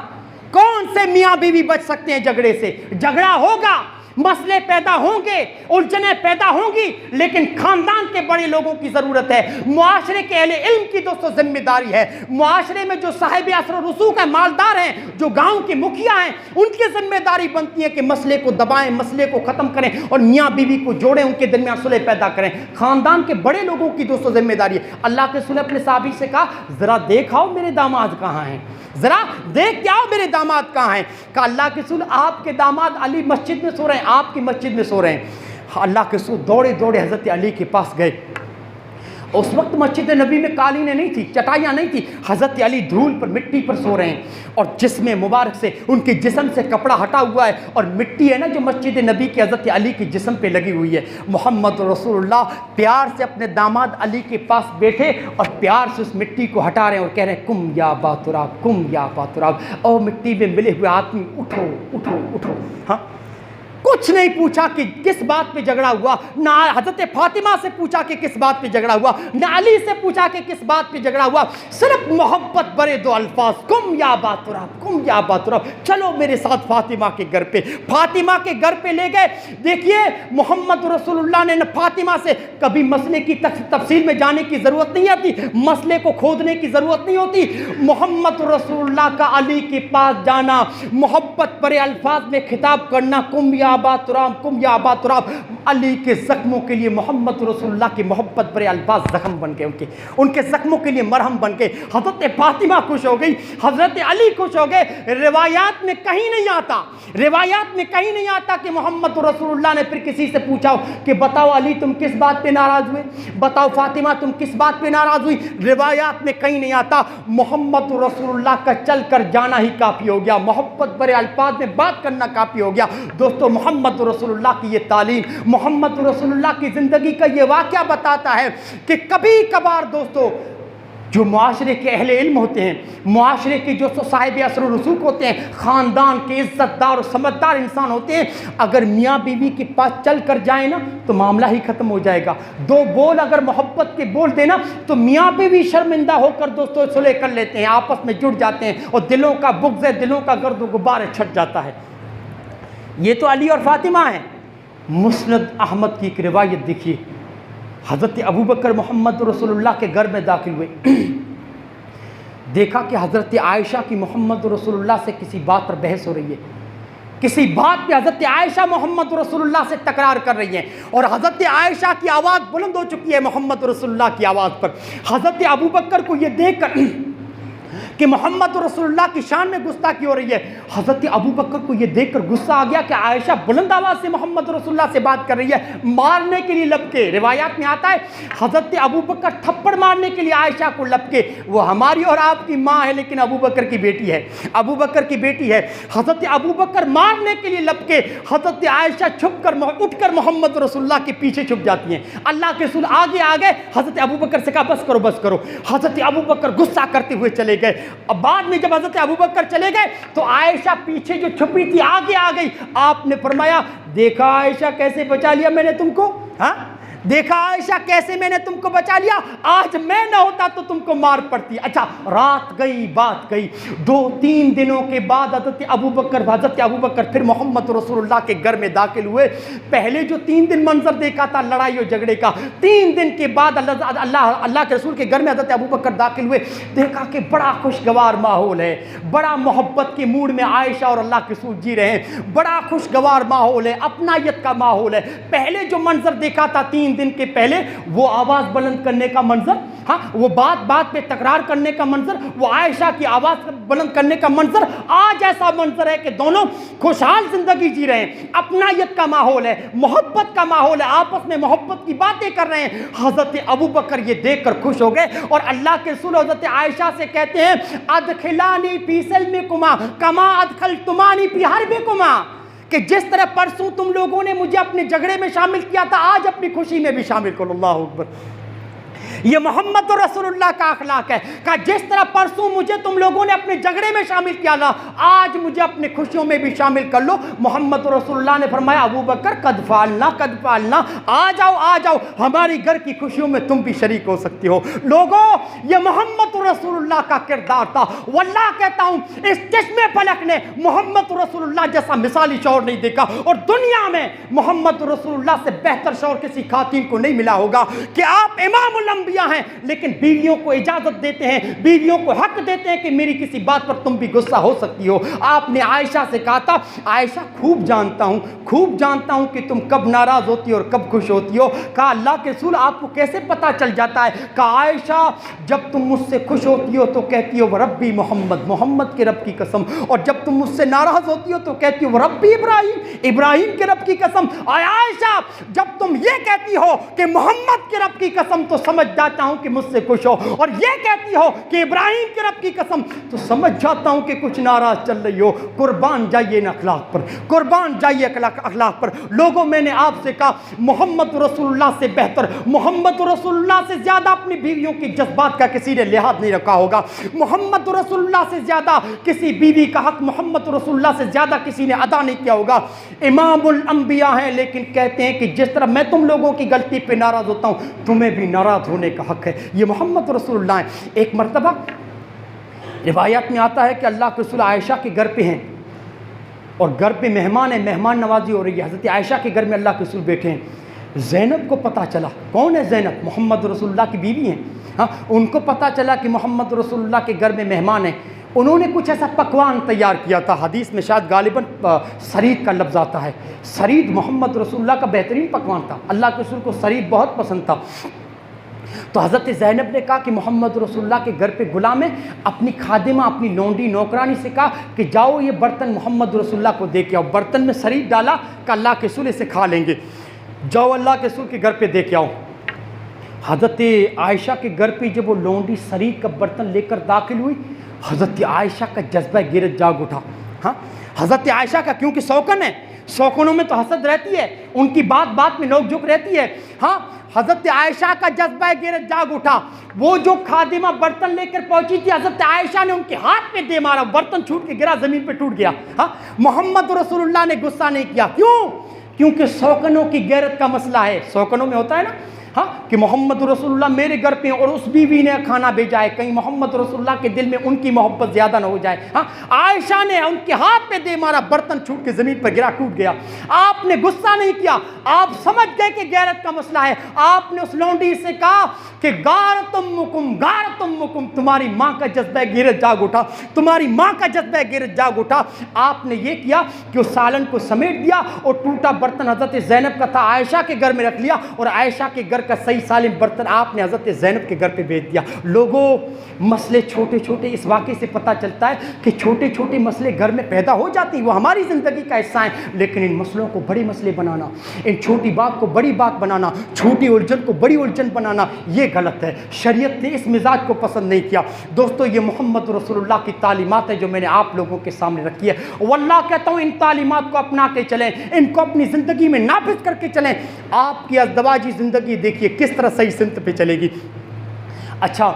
کون سے میاں بیوی بچ سکتے ہیں جھگڑے سے؟ جھگڑا ہوگا مسئلے پیدا ہوں گے، الجھنیں پیدا ہوں گی، لیکن خاندان کے بڑے لوگوں کی ضرورت ہے، معاشرے کے اہل علم کی دوستو ذمہ داری ہے، معاشرے میں جو صاحب اثر و رسوخ ہیں، مالدار ہیں، جو گاؤں کے مکھیا ہیں، ان کی ذمہ داری بنتی ہے کہ مسئلے کو دبائیں، مسئلے کو ختم کریں اور میاں بیوی کو جوڑیں، ان کے درمیان صلح پیدا کریں۔ خاندان کے بڑے لوگوں کی دوستو ذمہ داری ہے۔ اللہ کے رسول اپنے صحابی سے کہا ذرا دیکھ آؤ میرے داماد کہاں ہیں، ذرا دیکھ کے آؤ میرے داماد کہاں ہیں۔ کہا اللہ کے رسول آپ کے داماد علی مسجد میں سو رہے ہیں، آپ کی مسجد میں سو رہے ہیں۔ اللہ کے رسول دوڑے دوڑے حضرت علی کے پاس گئے۔ اس وقت مسجد نبی میں قالینیں نہیں تھی، چٹائیاں نہیں تھی، حضرت علی دھول پر مٹی پر سو رہے ہیں اور جسم مبارک سے ان کے جسم سے کپڑا ہٹا ہوا ہے اور مٹی ہے نا جو مسجد نبی کی حضرت علی کے جسم پہ لگی ہوئی ہے۔ محمد رسول اللہ پیار سے اپنے داماد علی کے پاس بیٹھے اور پیار سے اس مٹی کو ہٹا رہے ہیں اور کہہ رہے ہیں کم یا ابا تراب، کم یا ابا تراب، او مٹی میں ملے ہوئے آدمی اٹھو اٹھو اٹھو۔ ہاں کچھ نہیں پوچھا کہ کس بات پہ جھگڑا ہوا، نہ حضرت فاطمہ سے پوچھا کہ کس بات پہ جھگڑا ہوا، نہ علی سے پوچھا کہ کس بات پہ جھگڑا ہوا، صرف محبت برے دو الفاظ، کم یا ابا تراب، کم یا ابا تراب، چلو میرے ساتھ فاطمہ کے گھر پہ۔ فاطمہ کے گھر پہ لے گئے۔ دیکھیے محمد رسول اللہ نے فاطمہ سے کبھی مسئلے کی تفصیل میں جانے کی ضرورت نہیں ہوتی، مسئلے کو کھودنے کی ضرورت نہیں ہوتی۔ محمد رسول اللہ کا علی کے پاس جانا، محبت برے الفاظ میں خطاب کرنا، کم یا ابا تراب، کم یا ابا تراب، علی کے زخموں کے لیے محمد رسول اللہ کی محبت برے الفاظ زخم بن گئے، ان کے زخموں کے لیے مرہم بن گئے۔ حضرت فاطمہ خوش ہو گئی، حضرت علی خوش ہو گئے۔ روایات میں کہیں نہیں آتا، روایات میں کہیں نہیں آتا کہ محمد رسول اللہ نے پھر کسی سے پوچھا ہو کہ بتاؤ علی تم کس بات پہ ناراض ہوئے، بتاؤ فاطمہ تم کس بات پہ ناراض ہوئی، روایات میں کہیں نہیں آتا۔ محمد رسول اللہ کا چل کر جانا ہی کافی ہو گیا، محبت برے الفاظ میں بات کرنا کافی ہو گیا۔ دوستو محمد رسول اللہ کی یہ تعلیم، محمد رسول اللہ کی زندگی کا یہ واقعہ بتاتا ہے کہ کبھی کبھار دوستو جو معاشرے کے اہل علم ہوتے ہیں، معاشرے کے جو صاحب اثر و رسوخ ہوتے ہیں، خاندان کے عزت دار اور سمجھدار انسان ہوتے ہیں، اگر میاں بیوی کے پاس چل کر جائیں نا تو معاملہ ہی ختم ہو جائے گا۔ دو بول اگر محبت کے بول دینا تو میاں بیوی شرمندہ ہو کر دوستو صلح کر لیتے ہیں، آپس میں جڑ جاتے ہیں اور دلوں کا بغض ہے، دلوں کا گرد و غبار چھٹ جاتا ہے۔ یہ تو علی اور فاطمہ ہیں۔ مسند احمد کی ایک روایت دیکھیے، حضرت ابوبکر محمد رسول اللہ کے گھر میں داخل ہوئے، دیکھا کہ حضرت عائشہ کی محمد رسول اللہ سے کسی بات پر بحث ہو رہی ہے، کسی بات پہ حضرت عائشہ محمد رسول اللہ سے تکرار کر رہی ہیں اور حضرت عائشہ کی آواز بلند ہو چکی ہے محمد رسول اللہ کی آواز پر۔ حضرت ابوبکر کو یہ دیکھ کر کہ محمد رسول اللہ کی شان میں گستاخی ہو رہی ہے، حضرت ابوبکر کو یہ دیکھ کر غصہ آ گیا کہ عائشہ بلند آواز سے محمد رسول اللہ سے بات کر رہی ہے، مارنے کے لیے لپکے۔ روایات میں آتا ہے حضرت ابوبکر تھپڑ مارنے کے لیے عائشہ کو لپکے۔ وہ ہماری اور آپ کی ماں ہے لیکن ابوبکر کی بیٹی ہے، ابوبکر کی بیٹی ہے۔ حضرت ابوبکر مارنے کے لیے لپکے، حضرت عائشہ چھپ کر اٹھ کر محمد رسول اللہ کے پیچھے چھپ جاتی ہیں۔ اللہ کے رسول آگے آگے حضرت ابوبکر سے کہا بس کرو بس کرو۔ حضرت ابوبکر غصہ کرتے ہوئے چلے گئے۔ اب بعد میں جب حضرت ابوبکر چلے گئے تو عائشہ پیچھے جو چھپی تھی آگے آ گئی۔ آپ نے فرمایا دیکھا عائشہ کیسے بچا لیا میں نے تم کو، ہاں دیکھا عائشہ کیسے میں نے تم کو بچا لیا، آج میں نہ ہوتا تو تم کو مار پڑتی۔ اچھا رات گئی بات گئی، 2-3 دنوں کے بعد حضرت ابوبکر پھر محمد رسول اللہ کے گھر میں داخل ہوئے۔ پہلے جو 3 دن منظر دیکھا تھا لڑائی اور جھگڑے کا، 3 دن کے بعد اللہ کے رسول کے گھر میں حضرت ابوبکر داخل ہوئے، دیکھا کہ بڑا خوشگوار ماحول ہے، بڑا محبت کے موڈ میں عائشہ اور اللہ کے رسول جی رہے ہیں، بڑا خوشگوار ماحول ہے، اپنائیت کا ماحول ہے۔ پہلے جو منظر دیکھا تھا 3 دن کے پہلے، وہ آواز بلند کرنے کا منظر، ہاں وہ بات پہ تکرار کرنے کا منظر، وہ عائشہ کی آواز بلند کرنے کا منظر، آج ایسا منظر ہے کہ دونوں خوشحال زندگی جی رہے ہیں، اپنائیت کا ماحول ہے، محبت کا ماحول ہے، آپس میں محبت کی باتیں کر رہے ہیں۔ حضرت ابوبکر یہ دیکھ کر خوش ہو گئے اور اللہ کے رسول حضرت عائشہ سے کہتے ہیں ادخلانی فی سلمکما کما ادخلتمانی فی حربکما، کہ جس طرح پرسوں تم لوگوں نے مجھے اپنے جھگڑے میں شامل کیا تھا آج اپنی خوشی میں بھی شامل کرو۔ اللہ اکبر۔ یہ محمد رسول اللہ کا اخلاق ہے کہ جس طرح پرسوں مجھے تم لوگوں نے اپنے جھگڑے میں شامل کیا نا، آج مجھے اپنے خوشیوں میں بھی شامل کر لو۔ محمد رسول اللہ نے فرمایا ابو بکر قد فعلنا، آ جاؤ ہماری گھر کی خوشیوں میں تم بھی شریک ہو سکتی ہو۔ لوگوں یہ محمد رسول اللہ کا کردار تھا۔ واللہ کہتا ہوں اس چشمے فلک نے محمد رسول اللہ جیسا مثالی شوہر نہیں دیکھا، اور دنیا میں محمد رسول اللہ سے بہتر شوہر کسی خاتون کو نہیں ملا ہوگا کہ آپ امام الانبیاء ہیں لیکن بیویوں کو اجازت دیتے ہیں، بیویوں کو حق دیتے ہیں کہ میری کسی بات پر تم بھی غصہ ہو سکتی ہو۔ آپ نے عائشہ سے کہا تھا عائشہ خوب جانتا ہوں کہ تم کب ناراض ہوتی ہو اور کب خوش ہوتی ہو۔ کہا اللہ کے رسول آپ کو کیسے پتا چل جاتا ہے؟ کہا عائشہ جب تم مجھ سے خوش ہوتی ہو تو کہتی ہو ربی محمد کے رب کی قسم، اور جب تم مجھ سے ناراض ہوتی ہو تو کہتی ہو ربی ابراہیم کے رب کی قسم۔ اور عائشہ جب تم یہ کہتی ہو کہ محمد کے رب کی قسم تو سمجھ جاتا ہوں کہ مجھ سے خوش ہو، اور یہ کہتی ہو کہ ابراہیم کے رب کی قسم تو سمجھ جاتا ہوں کہ کچھ ناراض چل رہی ہو۔ قربان جائیے ان اخلاق پر، قربان جائیے اخلاق پر۔ لوگوں میں نے آپ سے کہا محمد رسول اللہ سے بہتر، محمد رسول اللہ سے زیادہ اپنی بیویوں کے جذبات کا کسی نے لحاظ نہیں رکھا ہوگا، محمد رسول اللہ سے زیادہ کسی بیوی کا حق محمد رسول اللہ سے زیادہ کسی نے ادا نہیں کیا ہوگا۔ امام الانبیاء ہیں لیکن کہتے ہیں کہ جس طرح میں تم لوگوں کی غلطی پہ ناراض ہوتا ہوں تمہیں بھی ناراض ہونے کا حق ہے۔ یہ محمد رسول اللہ ہیں۔ ایک مرتبہ روایات میں آتا ہے کہ اللہ کے رسول عائشہ کے گھر پہ ہیں اور گھر پہ مہمان ہیں، مہمان نوازی ہو رہی ہے، حضرت عائشہ کے گھر میں اللہ کے رسول بیٹھے ہیں۔ زینب کو پتہ چلا، کون ہے زینب؟ محمد رسول اللہ کی بیوی ہیں۔ ہاں ان کو پتہ چلا کہ محمد رسول اللہ کے گھر میں مہمان ہیں، انہوں نے کچھ ایسا پکوان تیار کیا تھا، حدیث میں شاید غالباً سرید کا لفظ آتا ہے۔ سرید محمد رسول اللہ کا بہترین پکوان تھا، اللہ کے رسول کو سرید بہت پسند تھا۔ تو حضرت زینب نے کہا کہ محمد رسول اللہ کے گھر پہ غلام ہے، اپنی خادمہ اپنی لونڈی نوکرانی سے کہا کہ جاؤ یہ برتن محمد رسول اللہ کو دے کے آؤ۔ برتن میں سرید ڈالا کہ اللہ کے رسول اسے کھا لیں گے، جاؤ اللہ کے رسول کے گھر پہ دے کے آؤ۔ حضرت عائشہ کے گھر پہ جب وہ لونڈی سرید کا برتن لے کر داخل ہوئی، حضرت عائشہ کا جذبہ غیرت جاگ اٹھا۔ ہاں حضرت عائشہ کا، کیونکہ سوکن ہے، سوکنوں میں تو حسد رہتی ہے، ان کی بات بات میں نوک جھوک رہتی ہے۔ ہاں حضرت عائشہ کا جذبہ غیرت جاگ اٹھا۔ وہ جو خادمہ برتن لے کر پہنچی تھی، حضرت عائشہ نے ان کے ہاتھ پہ دے مارا، برتن چھوٹ کے گرا، زمین پہ ٹوٹ گیا۔ ہاں محمد رسول اللہ نے غصہ نہیں کیا، کیوں؟ کیونکہ سوکنوں کی غیرت کا مسئلہ ہے۔ سوکنوں میں ہوتا ہے نا ہاں کہ محمد رسول اللہ میرے گھر پہ اور اس بیوی نے کھانا بھیجا ہے، کہیں محمد رسول اللہ کے دل میں ان کی محبت زیادہ نہ ہو جائے۔ ہاں عائشہ نے ان کے ہاتھ پہ دے مارا، برتن چھوٹ کے زمین پر گرا، ٹوٹ گیا۔ آپ نے غصہ نہیں کیا، آپ سمجھ گئے کہ غیرت کا مسئلہ ہے۔ آپ نے اس لونڈی سے کہا کہ غارت امکم، تمہاری ماں کا جذبہ غیرت جاگ اٹھا، تمہاری ماں کا جذبہ غیرت جاگ اٹھا۔ آپ نے یہ کیا کہ اس سالن کو سمیٹ دیا اور ٹوٹا برتن حضرت زینب کا تھا، عائشہ کے گھر میں رکھ لیا، اور عائشہ کے گھر کا صحیح سالم برتن آپ نے حضرت زینب کے گھر پہ بھیج دیا۔ لوگوں مسئلے چھوٹے چھوٹے، اس واقعے سے پتہ چلتا ہے کہ چھوٹے چھوٹے مسئلے گھر میں پیدا ہو جاتے ہیں، وہ ہماری زندگی کا حصہ ہیں، لیکن ان مسئلوں کو بڑے مسئلے بنانا، ان چھوٹی بات کو بڑی بات بنانا، چھوٹی الجھن کو بڑی الجھن بنانا، یہ غلط ہے۔ شریعت نے اس مزاج کو پسند نہیں کیا۔ دوستو یہ محمد رسول اللہ کی تعلیمات ہے جو میں نے آپ لوگوں کے سامنے رکھی ہے۔ واللہ کہتا ہوں ان تعلیمات کو اپنا کے چلیں، ان کو اپنی زندگی میں نافذ کر کے چلیں، آپ کی ازدواجی زندگی دیکھیے کس طرح صحیح سمت پہ چلے گی۔ اچھا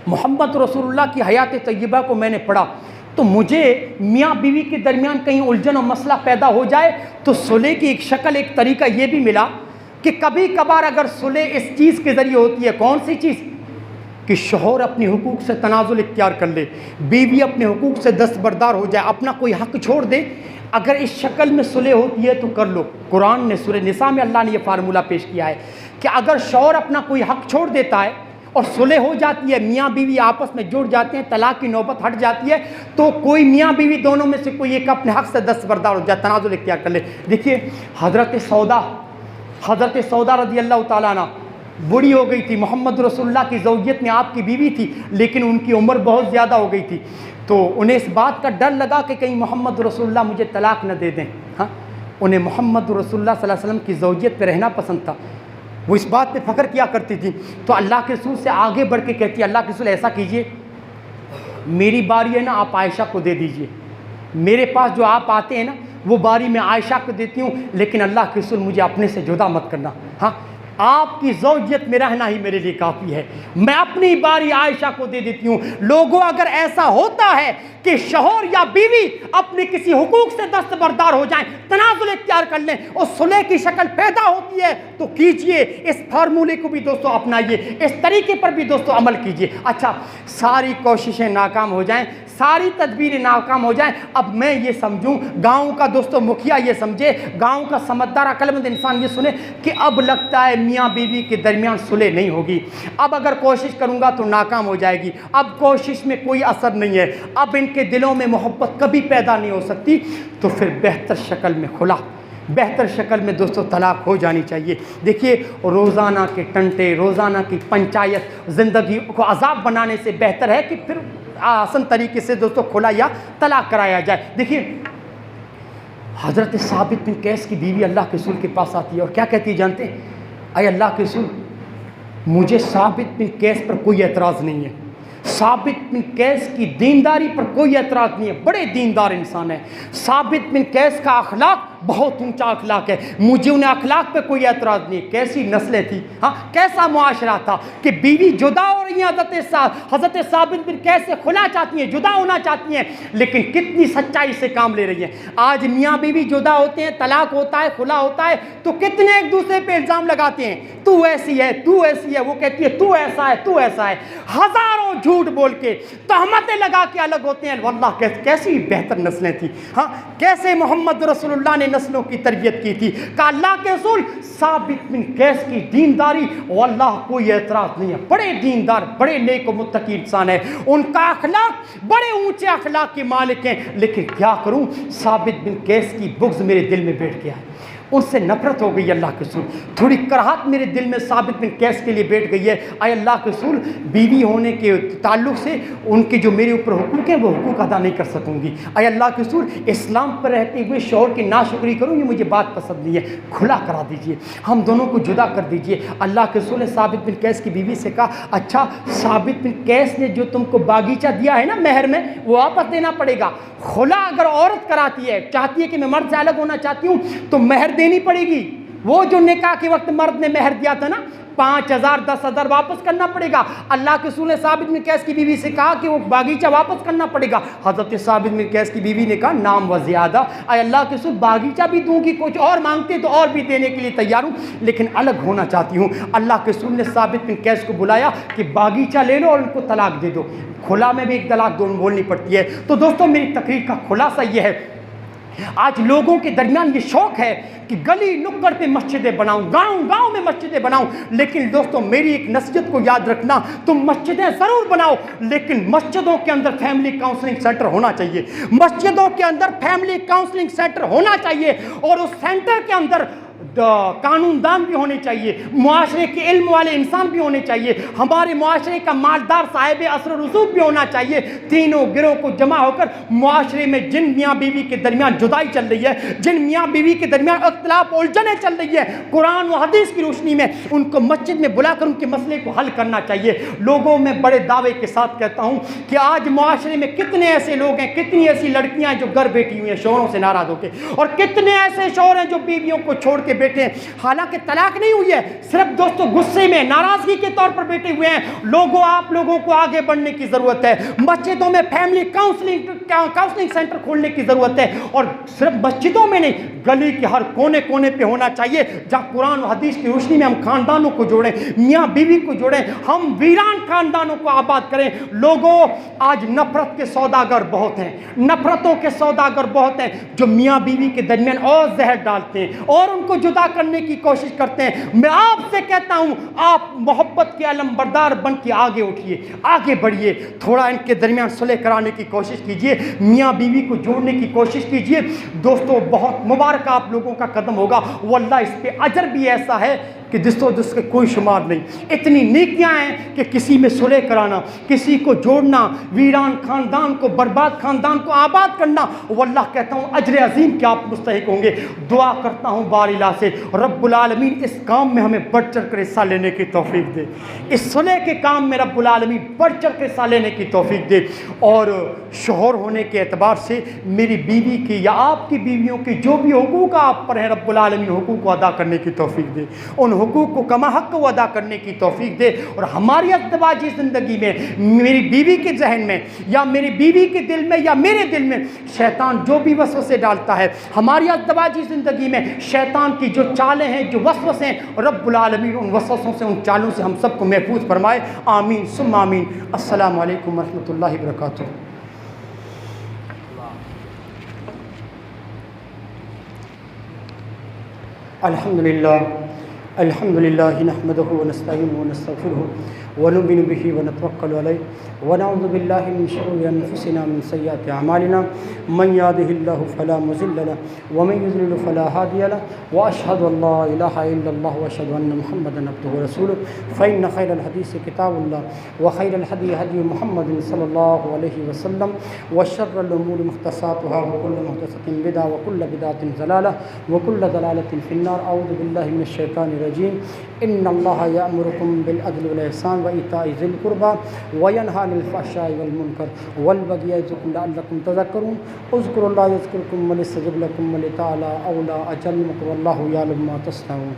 محمد رسول اللہ کی حیات طیبہ کو میں نے پڑھا تو مجھے میاں بیوی کے درمیان کہیں الجھن اور مسئلہ پیدا ہو جائے تو صلح کی ایک شکل، ایک طریقہ یہ بھی ملا کہ کبھی کبھار اگر صلح اس چیز کے ذریعے ہوتی ہے، کون سی چیز؟ کہ شوہر اپنے حقوق سے تنازل اختیار کر لے، بیوی اپنے حقوق سے دستبردار ہو جائے، اپنا کوئی حق چھوڑ دے، اگر اس شکل میں صلح ہوتی ہے تو کر لو۔ قرآن نے سورہ نساء میں اللہ نے یہ فارمولہ پیش کیا ہے کہ اگر شوہر اپنا کوئی حق چھوڑ دیتا ہے اور صلح ہو جاتی ہے، میاں بیوی آپس میں جڑ جاتے ہیں، طلاق کی نوبت ہٹ جاتی ہے، تو کوئی میاں بیوی دونوں میں سے کوئی ایک اپنے حق سے دستبردار ہو جائے، تنازل اختیار کر لے۔ دیکھیے حضرت سودا رضی اللہ تعالیٰ عنہ بوڑھی ہو گئی تھی، محمد رسول اللہ کی زوجیت میں آپ کی بیوی تھی، لیکن ان کی عمر بہت زیادہ ہو گئی تھی، تو انہیں اس بات کا ڈر لگا کہ کہیں محمد رسول اللہ مجھے طلاق نہ دے دیں۔ ہاں انہیں محمد رسول اللہ صلی اللہ علیہ وسلم کی زوجیت پہ رہنا پسند تھا، وہ اس بات پہ فخر کیا کرتی تھی، تو اللہ کے رسول سے آگے بڑھ کے کہتی ہے اللہ کے رسول ایسا کیجئے، میری باری ہے نا آپ عائشہ کو دے دیجئے، میرے پاس جو آپ آتے ہیں نا وہ باری میں عائشہ کو دیتی ہوں، لیکن اللہ کے رسول مجھے اپنے سے جدا مت کرنا۔ ہاں آپ کی زوجیت میں رہنا ہی میرے لیے کافی ہے، میں اپنی باری عائشہ کو دے دیتی ہوں۔ لوگوں اگر ایسا ہوتا ہے کہ شوہر یا بیوی اپنے کسی حقوق سے دستبردار ہو جائیں، تنازل اختیار کر لیں اور صلح کی شکل پیدا ہوتی ہے تو کیجئے، اس فارمولے کو بھی دوستو اپنائیے، اس طریقے پر بھی دوستو عمل کیجئے۔ اچھا، ساری کوششیں ناکام ہو جائیں، ساری تدبیریں ناکام ہو جائیں، اب میں یہ سمجھوں، گاؤں کا دوستو مکھیا یہ سمجھے، گاؤں کا سمجھدار عقل مند انسان یہ سنے کہ اب لگتا ہے میاں بیوی کے درمیان صلح نہیں ہوگی، اب اگر کوشش کروں گا تو ناکام ہو جائے گی، اب کوشش میں کوئی اثر نہیں ہے، اب ان کے دلوں میں محبت کبھی پیدا نہیں ہو سکتی، تو پھر بہتر شکل میں خلا، بہتر شکل میں دوستو طلاق ہو جانی چاہیے۔ دیکھیے، روزانہ کے ٹنٹے، روزانہ کی پنچایت زندگی کو عذاب بنانے سے بہتر ہے کہ پھر آسان طریقے سے دوستو کھلا یا طلاق کرایا جائے۔ دیکھیے، حضرت ثابت بن قیس کی بیوی اللہ کے رسول کے پاس آتی ہے اور کیا کہتی ہے جانتے ہیں؟ اے اللہ کے رسول، مجھے ثابت بن قیس پر کوئی اعتراض نہیں ہے، ثابت بن قیس کی دینداری پر کوئی اعتراض نہیں ہے، بڑے دیندار انسان ہے، ثابت بن قیس کا اخلاق بہت اونچا اخلاق ہے، مجھے انہیں اخلاق پہ کوئی اعتراض نہیں ہے۔ کیسی نسلیں تھی، ہاں، کیسا معاشرہ تھا کہ بیوی جدا ہو رہی ہیں، حضرت ثابت بن قیس سے خلا چاہتی ہیں، جدا ہونا چاہتی ہیں، لیکن کتنی سچائی سے کام لے رہی ہیں۔ آج میاں بیوی جدا ہوتے ہیں، طلاق ہوتا ہے، خلا ہوتا ہے، تو کتنے ایک دوسرے پہ الزام لگاتے ہیں، تو ایسی ہے، تو ایسی ہے، وہ کہتی ہے تو ایسا ہے، تو ایسا ہے، ہزاروں جھوٹ بول کے تہمتیں لگا کے الگ ہوتے ہیں۔ واللہ کیسی بہتر نسلیں تھیں، ہاں، کیسے محمد رسول اللہ نے نسلوں کی تربیت کی تھی۔ کہ اللہ کے رسول ثابت بن قیس کی دینداری واللہ کوئی اعتراض نہیں ہے، بڑے دیندار، بڑے نیک و متقی انسان ہے، ان کا اخلاق بڑے اونچے اخلاق کے مالک ہیں، لیکن کیا کروں، ثابت بن قیس کی بغض میرے دل میں بیٹھ گیا ہے، ان سے نفرت ہو گئی ہے اللہ کے رسول، تھوڑی کراہت میرے دل میں ثابت بن قیس کے لیے بیٹھ گئی ہے۔ اے اللہ کے رسول، بیوی ہونے کے تعلق سے ان کے جو میرے اوپر حقوق ہیں وہ حقوق ادا نہیں کر سکوں گی۔ اے اللہ کے رسول، اسلام پر رہتے ہوئے شوہر کی ناشکری کروں، یہ مجھے بات پسند نہیں ہے، کھلا کرا دیجئے، ہم دونوں کو جدا کر دیجئے۔ اللہ کے رسول نے ثابت بن قیس کی بیوی سے کہا، اچھا، ثابت بن قیس نے جو تم کو باغیچہ دیا ہے نا مہر میں، وہ واپس دینا پڑے گا۔ خلا اگر عورت کراتی ہے، چاہتی ہے کہ میں مرد سے الگ ہونا چاہتی ہوں، تو مہر دینی پڑے گی، وہ جو نکاح کے وقت مرد نے مہر دیا تھا نا، 5,000 10,000 واپس کرنا پڑے گا۔ اللہ کے رسول نے ثابت بن قیس کی بیوی سے کہا کہ وہ باغیچہ واپس کرنا پڑے گا۔ حضرت ثابت بن قیس کی بیوی نے کہا، نام و زیادہ، اے اللہ کے رسول، باغیچہ بھی دوں گی، کچھ اور مانگتے تو اور بھی دینے کے لیے تیار ہوں، لیکن الگ ہونا چاہتی ہوں۔ اللہ کے رسول نے ثابت بن قیس کو بلایا کہ باغیچہ لے لو اور ان کو طلاق دے دو۔ کھلا میں بھی ایک طلاق بولنی پڑتی ہے۔ تو دوستوں، میری تقریر کا خلاصہ یہ ہے، آج لوگوں کے درمیان یہ شوق ہے کہ گلی نکڑ پہ مسجدیں بناؤں، گاؤں گاؤں میں مسجدیں بناؤں، لیکن دوستو میری ایک نصیحت کو یاد رکھنا، تم مسجدیں ضرور بناؤ، لیکن مسجدوں کے اندر فیملی کاؤنسلنگ سینٹر ہونا چاہیے، مسجدوں کے اندر فیملی کاؤنسلنگ سینٹر ہونا چاہیے، اور اس سینٹر کے اندر قانون دان بھی ہونے چاہیے، معاشرے کے علم والے انسان بھی ہونے چاہیے، ہمارے معاشرے کا مالدار صاحب اثر و رسوخ بھی ہونا چاہیے۔ تینوں گروہ کو جمع ہو کر معاشرے میں جن میاں بیوی کے درمیان جدائی چل رہی ہے، جن میاں بیوی کے درمیان اختلاف الجھنیں چل رہی ہے، قرآن و حدیث کی روشنی میں ان کو مسجد میں بلا کر ان کے مسئلے کو حل کرنا چاہیے۔ لوگوں میں بڑے دعوے کے ساتھ کہتا ہوں کہ آج معاشرے میں کتنے ایسے لوگ ہیں، کتنی ایسی لڑکیاں ہیں جو گھر بیٹھی ہوئی ہیں شوہروں سے ناراض ہو کے، اور کتنے ایسے شوہر ہیں جو بیویوں کو چھوڑ کے بیٹھے ہیں، حالانکہ طلاق نہیں ہوئی ہے، صرف دوستو غصے میں ناراضگی کے طور پر بیٹھے ہوئے ہیں۔ لوگوں، آپ لوگوں کو آگے بڑھنے کی ضرورت ہے، مسجدوں میں فیملی کاؤنسلنگ سینٹر کھولنے کی ضرورت ہے، اور صرف مسجدوں میں نہیں، گلی کے ہر کونے کونے پہ ہونا چاہیے، جہاں قرآن و حدیث کی روشنی میں ہم خاندانوں کو جوڑیں، میاں بیوی کو جوڑیں، ہم ویران خاندانوں کو آباد کریں۔ لوگوں، آج نفرت کے سوداگر بہت ہیں، نفرتوں کے سوداگر بہت ہیں، جو میاں بیوی کے درمیان اور زہر ڈالتے ہیں اور ان کو جدا کرنے کی کوشش کرتے ہیں۔ میں آپ سے کہتا ہوں، آپ محبت کے علم بردار بن کے آگے اٹھیے، آگے بڑھیے، تھوڑا ان کے درمیان صلح کرانے کی کوشش کیجئے، میاں بیوی کو جوڑنے کی کوشش کیجئے۔ دوستو، بہت مبارک آپ لوگوں کا قدم ہوگا، واللہ اس پہ اجر بھی ایسا ہے کہ جس کے کوئی شمار نہیں۔ اتنی نیکیاں ہیں کہ کسی میں صلح کرانا، کسی کو جوڑنا، ویران خاندان کو، برباد خاندان کو آباد کرنا، واللہ کہتا ہوں اجر عظیم کے آپ مستحق ہوں گے۔ دعا کرتا ہوں باری اللہ سے رب العالمین اس کام میں ہمیں بڑھ چڑھ کر حصہ لینے کی توفیق دے، اس صلح کے کام میں رب العالمین بڑھ چڑھ کر حصہ لینے کی توفیق دے، اور شوہر ہونے کے اعتبار سے میری بیوی کی یا آپ کی بیویوں کے جو بھی حقوق آپ پر ہیں، رب العالمین حقوق کو ادا کرنے کی توفیق دے، ان حقوق کو کما حق کو ادا کرنے کی توفیق دے، اور ہماری ازدواجی زندگی میں میری بیوی کے ذہن میں یا میری بیوی کے دل میں یا میرے دل میں شیطان جو بھی وسوسے ڈالتا ہے، ہماری ازدواجی زندگی میں شیطان کی جو چالیں ہیں، جو وسوسے ہیں، رب العالمین ان وسوسوں سے، ان چالوں سے ہم سب کو محفوظ فرمائے، آمین ثم آمین۔ السلام علیکم ورحمۃ اللہ وبرکاتہ۔ الحمد للہ نحمدہ ونستعینہ ونستغفرہ ونؤمن بہ ونتوکل علیہ ونعوذ باللہ من شرور انفسنا من سیئات اعمالنا من یہدہ اللہ فلا مضل له ومن یضلل فلا ہادی له واشهد ان لا الہ الا اللہ واشهد ان محمدا عبدہ ورسولہ فإن خیر الحدیث کتاب اللہ وخیر الہدی ہدی محمد صلی اللہ علیہ وسلم وشر الامور محدثاتها وکل محدثۃ بدعہ وکل بدعۃ ضلالہ وکل ضلالۃ فی النار۔ اعوذ باللہ من الشیطان الرجیم۔ ان اللہ یأمرکم بالعدل والإحسان وإیتاء ذی القربى وینہی عن الفحشاء والمنکر والبغی یعظکم لعلکم تذکرون۔ اذکروا اللہ یذکرکم ویستجب لکم ولتعالی اولی اجل واللہ یعلم ما تصنعون۔